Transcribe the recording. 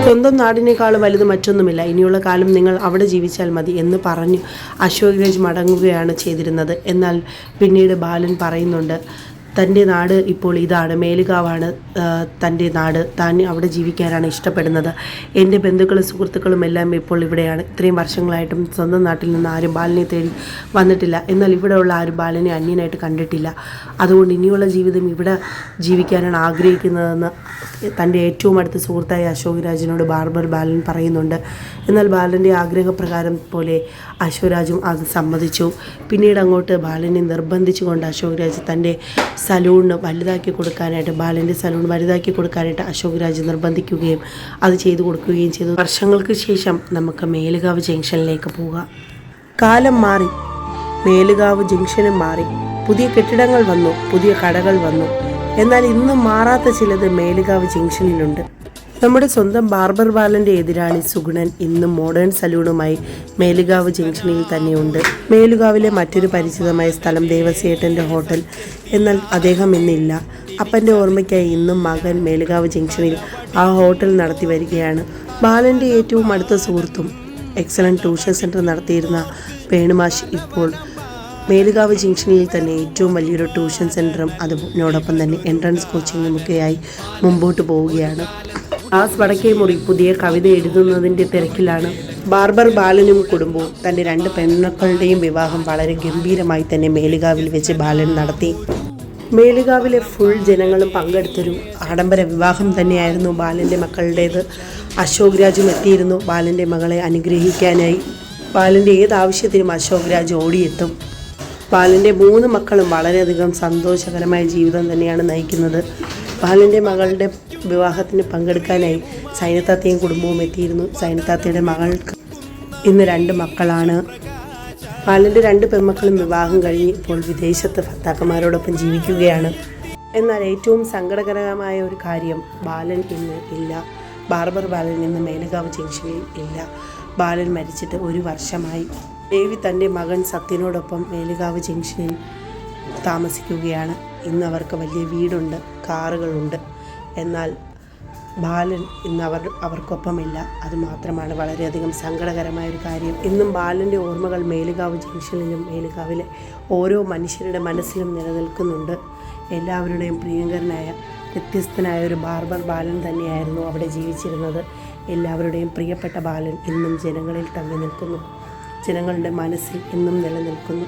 സ്വന്തം നാടിനേക്കാൾ വലുത് മറ്റൊന്നുമില്ല, ഇനിയുള്ള കാലം നിങ്ങൾ അവിടെ ജീവിച്ചാൽ മതി എന്ന് പറഞ്ഞു അശോക് രാജ് മടങ്ങുകയാണ് ചെയ്തിരുന്നത്. എന്നാൽ പിന്നീട് ബാലൻ പറയുന്നുണ്ട്, തൻ്റെ നാട് ഇപ്പോൾ ഇതാണ്, മേലുകാവാണ് തൻ്റെ നാട്, താൻ അവിടെ ജീവിക്കാനാണ് ഇഷ്ടപ്പെടുന്നത്. എൻ്റെ ബന്ധുക്കളും സുഹൃത്തുക്കളും എല്ലാം ഇപ്പോൾ ഇവിടെയാണ്. ഇത്രയും വർഷങ്ങളായിട്ടും സ്വന്തം നാട്ടിൽ നിന്ന് ആരും ബാലനെ തേടി വന്നിട്ടില്ല. എന്നാൽ ഇവിടെയുള്ള ആരും ബാലനെ അന്യനായിട്ട് കണ്ടിട്ടില്ല. അതുകൊണ്ട് ഇനിയുള്ള ജീവിതം ഇവിടെ ജീവിക്കാനാണ് ആഗ്രഹിക്കുന്നതെന്ന് തൻ്റെ ഏറ്റവും അടുത്ത സുഹൃത്തായ അശോക് രാജിനോട് ബാർബർ ബാലൻ പറയുന്നുണ്ട്. എന്നാൽ ബാലൻ്റെ ആഗ്രഹപ്രകാരം പോലെ അശോക് രാജും അത് സമ്മതിച്ചു. പിന്നീട് അങ്ങോട്ട് ബാലനെ നിർബന്ധിച്ചുകൊണ്ട് അശോക് രാജ് തൻ്റെ സലൂണിന് വലുതാക്കി കൊടുക്കാനായിട്ട്, ബാലൻ്റെ സലൂൺ വലുതാക്കി കൊടുക്കാനായിട്ട് അശോക് രാജ് നിർബന്ധിക്കുകയും അത് ചെയ്തു കൊടുക്കുകയും ചെയ്തു. വർഷങ്ങൾക്ക് ശേഷം നമുക്ക് മേലുകാവ് ജംഗ്ഷനിലേക്ക് പോകാം. കാലം മാറി, മേലുകാവ് ജംഗ്ഷനും മാറി, പുതിയ കെട്ടിടങ്ങൾ വന്നു, പുതിയ കടകൾ വന്നു. എന്നാൽ ഇന്നും മാറാത്ത ചിലത് മേലുകാവ് ജംഗ്ഷനിലുണ്ട്. നമ്മുടെ സ്വന്തം ബാർബർ ബാലൻ്റെ എതിരാളി സുഗുണൻ ഇന്നും മോഡേൺ സലൂണുമായി മേലുകാവ് ജംഗ്ഷനിൽ തന്നെയുണ്ട്. മേലുകാവിലെ മറ്റൊരു പരിചിതമായ സ്ഥലം ദേവസ്യേട്ടൻ്റെ ഹോട്ടൽ. എന്നാൽ അദ്ദേഹം ഇന്നില്ല. അപ്പൻ്റെ ഓർമ്മയ്ക്കായി ഇന്നും മകൻ മേലുകാവ് ജംഗ്ഷനിൽ ആ ഹോട്ടൽ നടത്തി വരികയാണ്. ബാലൻ്റെ ഏറ്റവും അടുത്ത സുഹൃത്തും എക്സലൻറ്റ് ട്യൂഷൻ സെൻറ്റർ നടത്തിയിരുന്ന വേണുമാഷ് ഇപ്പോൾ മേലുകാവ് ജംഗ്ഷനിൽ തന്നെ ഏറ്റവും വലിയൊരു ട്യൂഷൻ സെൻറ്ററും അതിനോടൊപ്പം തന്നെ എൻട്രൻസ് കോച്ചിങ്ങുമൊക്കെയായി മുമ്പോട്ട് പോവുകയാണ്. ദാസ് വടക്കേമുറി പുതിയ കവിത എഴുതുന്നതിൻ്റെ തിരക്കിലാണ്. ബാർബർ ബാലനും കുടുംബവും തൻ്റെ 2 പെൺമക്കളുടെയും വിവാഹം വളരെ ഗംഭീരമായി തന്നെ മേലുകാവിൽ വെച്ച് ബാലൻ നടത്തി. മേലുകാവിലെ ഫുൾ ജനങ്ങളും പങ്കെടുത്തൊരു ആഡംബര വിവാഹം തന്നെയായിരുന്നു ബാലൻ്റെ മക്കളുടേത്. അശോക് രാജും എത്തിയിരുന്നു ബാലൻ്റെ മകളെ അനുഗ്രഹിക്കാനായി. ബാലൻ്റെ ഏതാവശ്യത്തിനും അശോക് രാജ് ഓടിയെത്തും. ബാലൻ്റെ 3 മക്കളും വളരെയധികം സന്തോഷകരമായ ജീവിതം തന്നെയാണ് നയിക്കുന്നത്. ബാലൻ്റെ മകളുടെ വിവാഹത്തിന് പങ്കെടുക്കാനായി സൈനത്താത്തയും കുടുംബവും എത്തിയിരുന്നു. സൈനത്താത്തയുടെ മകൾക്ക് ഇന്ന് 2 മക്കളാണ്. ബാലൻ്റെ 2 പെൺമക്കളും വിവാഹം കഴിഞ്ഞ് ഇപ്പോൾ വിദേശത്ത് ഭർത്താക്കന്മാരോടൊപ്പം ജീവിക്കുകയാണ്. എന്നാൽ ഏറ്റവും സങ്കടകരമായ ഒരു കാര്യം, ബാലൻ ഇന്ന് ഇല്ല. ബാർബർ ബാലൻ ഇന്ന് മേലുകാവ് ജംഗ്ഷനിൽ ഇല്ല. ബാലൻ മരിച്ചിട്ട് 1 വർഷമായി. ദേവി തൻ്റെ മകൻ സത്യനോടൊപ്പം മേലുകാവ് ജംഗ്ഷനിൽ താമസിക്കുകയാണ്. ഇന്ന് അവർക്ക് വലിയ വീടുണ്ട്, കാറുകളുണ്ട്. എന്നാൽ ബാലൻ ഇന്ന് അവർക്കൊപ്പമില്ല. അതുമാത്രമാണ് വളരെയധികം സങ്കടകരമായൊരു കാര്യം. ഇന്നും ബാലൻ്റെ ഓർമ്മകൾ മേലുകാവ് ജംഗ്ഷനിലും മേലുകാവിലെ ഓരോ മനുഷ്യരുടെ മനസ്സിലും നിലനിൽക്കുന്നുണ്ട്. എല്ലാവരുടെയും പ്രിയങ്കരനായ വ്യത്യസ്തനായ ഒരു ബാർബർ ബാലൻ തന്നെയായിരുന്നു അവിടെ ജീവിച്ചിരുന്നത്. എല്ലാവരുടെയും പ്രിയപ്പെട്ട ബാലൻ ഇന്നും ജനങ്ങളിൽ തങ്ങി നിൽക്കുന്നു, ജനങ്ങളുടെ മനസ്സിൽ ഇന്നും നിലനിൽക്കുന്നു.